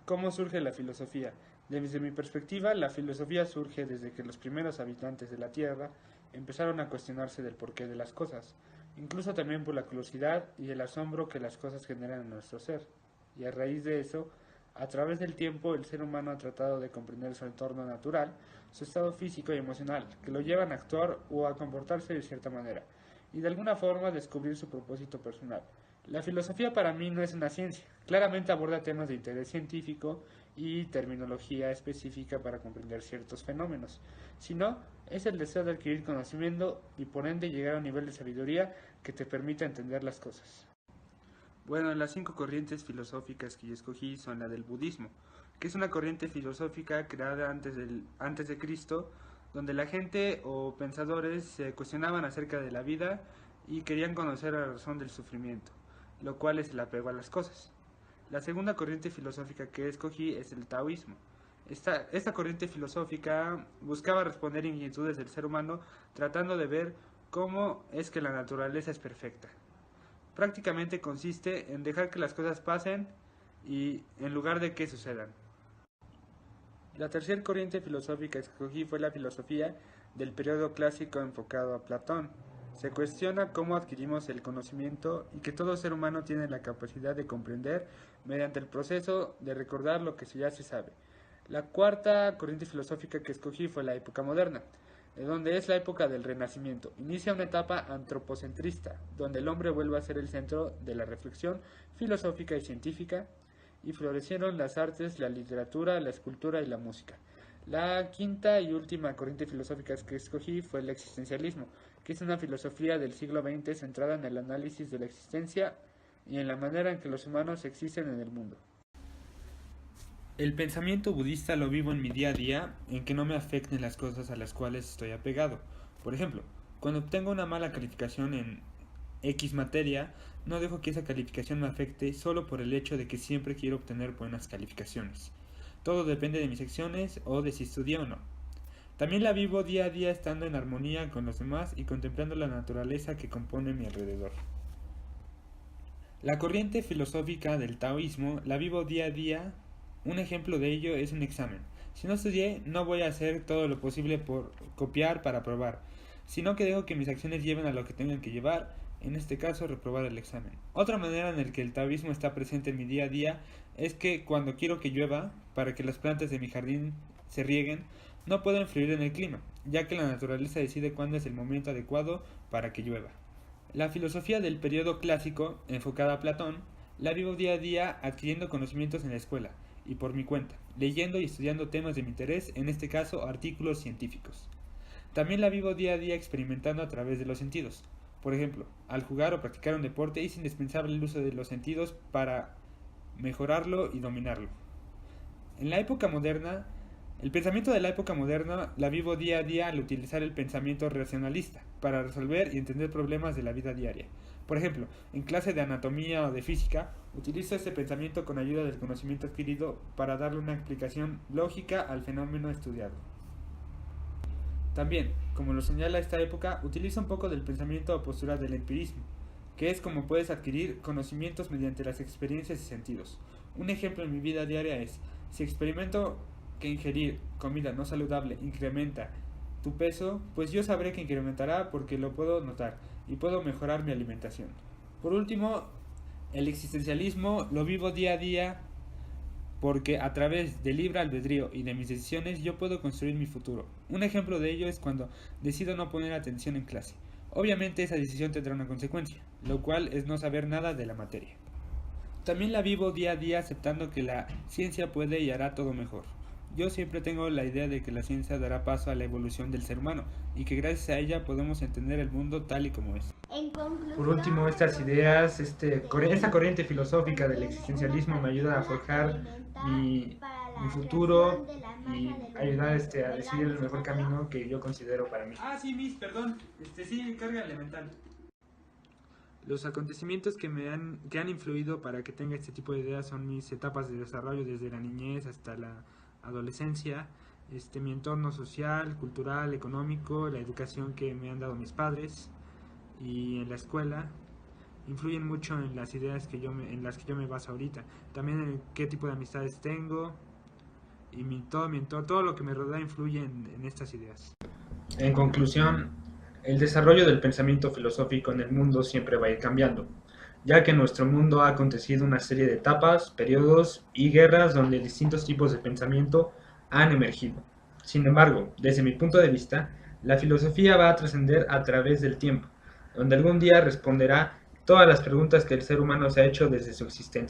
¿Cómo surge la filosofía? Desde mi perspectiva, la filosofía surge desde que los primeros habitantes de la Tierra empezaron a cuestionarse del porqué de las cosas, incluso también por la curiosidad y el asombro que las cosas generan en nuestro ser. Y a raíz de eso, a través del tiempo, el ser humano ha tratado de comprender su entorno natural, su estado físico y emocional, que lo llevan a actuar o a comportarse de cierta manera, y de alguna forma descubrir su propósito personal. La filosofía para mí no es una ciencia, claramente aborda temas de interés científico y terminología específica para comprender ciertos fenómenos, sino es el deseo de adquirir conocimiento y por ende llegar a un nivel de sabiduría que te permita entender las cosas. Bueno, las 5 corrientes filosóficas que yo escogí son la del budismo, que es una corriente filosófica creada antes de Cristo, donde la gente o pensadores se cuestionaban acerca de la vida y querían conocer la razón del sufrimiento, lo cual es el apego a las cosas. La segunda corriente filosófica que escogí es el taoísmo. Esta corriente filosófica buscaba responder inquietudes del ser humano tratando de ver cómo es que la naturaleza es perfecta. Prácticamente consiste en dejar que las cosas pasen y en lugar de que sucedan. La tercera corriente filosófica que escogí fue la filosofía del periodo clásico enfocado a Platón. Se cuestiona cómo adquirimos el conocimiento y que todo ser humano tiene la capacidad de comprender mediante el proceso de recordar lo que ya se sabe. La cuarta corriente filosófica que escogí fue la época moderna, donde es la época del Renacimiento. Inicia una etapa antropocentrista, donde el hombre vuelve a ser el centro de la reflexión filosófica y científica, y florecieron las artes, la literatura, la escultura y la música. La quinta y última corriente filosófica que escogí fue el existencialismo, que es una filosofía del siglo XX centrada en el análisis de la existencia y en la manera en que los humanos existen en el mundo. El pensamiento budista lo vivo en mi día a día, en que no me afecten las cosas a las cuales estoy apegado. Por ejemplo, cuando obtengo una mala calificación en X materia, no dejo que esa calificación me afecte solo por el hecho de que siempre quiero obtener buenas calificaciones. Todo depende de mis acciones o de si estudié o no. También la vivo día a día estando en armonía con los demás y contemplando la naturaleza que compone mi alrededor. La corriente filosófica del taoísmo la vivo día a día. Un ejemplo de ello es un examen. Si no estudié, no voy a hacer todo lo posible por copiar para aprobar, sino que dejo que mis acciones lleven a lo que tengan que llevar, en este caso reprobar el examen. Otra manera en la que el taoísmo está presente en mi día a día es que cuando quiero que llueva, para que las plantas de mi jardín se rieguen, no puedo influir en el clima, ya que la naturaleza decide cuándo es el momento adecuado para que llueva. La filosofía del periodo clásico, enfocada a Platón, la vivo día a día adquiriendo conocimientos en la escuela y por mi cuenta, leyendo y estudiando temas de mi interés, en este caso artículos científicos. También la vivo día a día experimentando a través de los sentidos. Por ejemplo, al jugar o practicar un deporte es indispensable el uso de los sentidos para mejorarlo y dominarlo. En la época moderna, el pensamiento de la época moderna la vivo día a día al utilizar el pensamiento racionalista para resolver y entender problemas de la vida diaria. Por ejemplo, en clase de anatomía o de física, utilizo este pensamiento con ayuda del conocimiento adquirido para darle una explicación lógica al fenómeno estudiado. También, como lo señala esta época, utiliza un poco del pensamiento o postura del empirismo, que es como puedes adquirir conocimientos mediante las experiencias y sentidos. Un ejemplo en mi vida diaria es, si experimento que ingerir comida no saludable incrementa tu peso, pues yo sabré que incrementará porque lo puedo notar y puedo mejorar mi alimentación. Por último, el existencialismo lo vivo día a día porque a través del libre albedrío y de mis decisiones yo puedo construir mi futuro. Un ejemplo de ello es cuando decido no poner atención en clase. Obviamente esa decisión tendrá una consecuencia, lo cual es no saber nada de la materia. También la vivo día a día aceptando que la ciencia puede y hará todo mejor. Yo siempre tengo la idea de que la ciencia dará paso a la evolución del ser humano y que gracias a ella podemos entender el mundo tal y como es. Por último, estas ideas, esta corriente filosófica del existencialismo me ayuda a forjar mi futuro y ayudar a decidir el mejor camino que yo considero para mí. Ah, sí, Miss, perdón. Sí, carga elemental. Los acontecimientos que han influido para que tenga este tipo de ideas son mis etapas de desarrollo desde la niñez hasta la adolescencia, mi entorno social, cultural, económico, la educación que me han dado mis padres y en la escuela. influyen mucho en las ideas en las que yo me baso ahorita. También en qué tipo de amistades tengo y todo lo que me rodea influye en estas ideas. En conclusión, el desarrollo del pensamiento filosófico en el mundo siempre va a ir cambiando, ya que en nuestro mundo ha acontecido una serie de etapas, periodos y guerras donde distintos tipos de pensamiento han emergido. Sin embargo, desde mi punto de vista, la filosofía va a trascender a través del tiempo, donde algún día responderá todas las preguntas que el ser humano se ha hecho desde su existencia.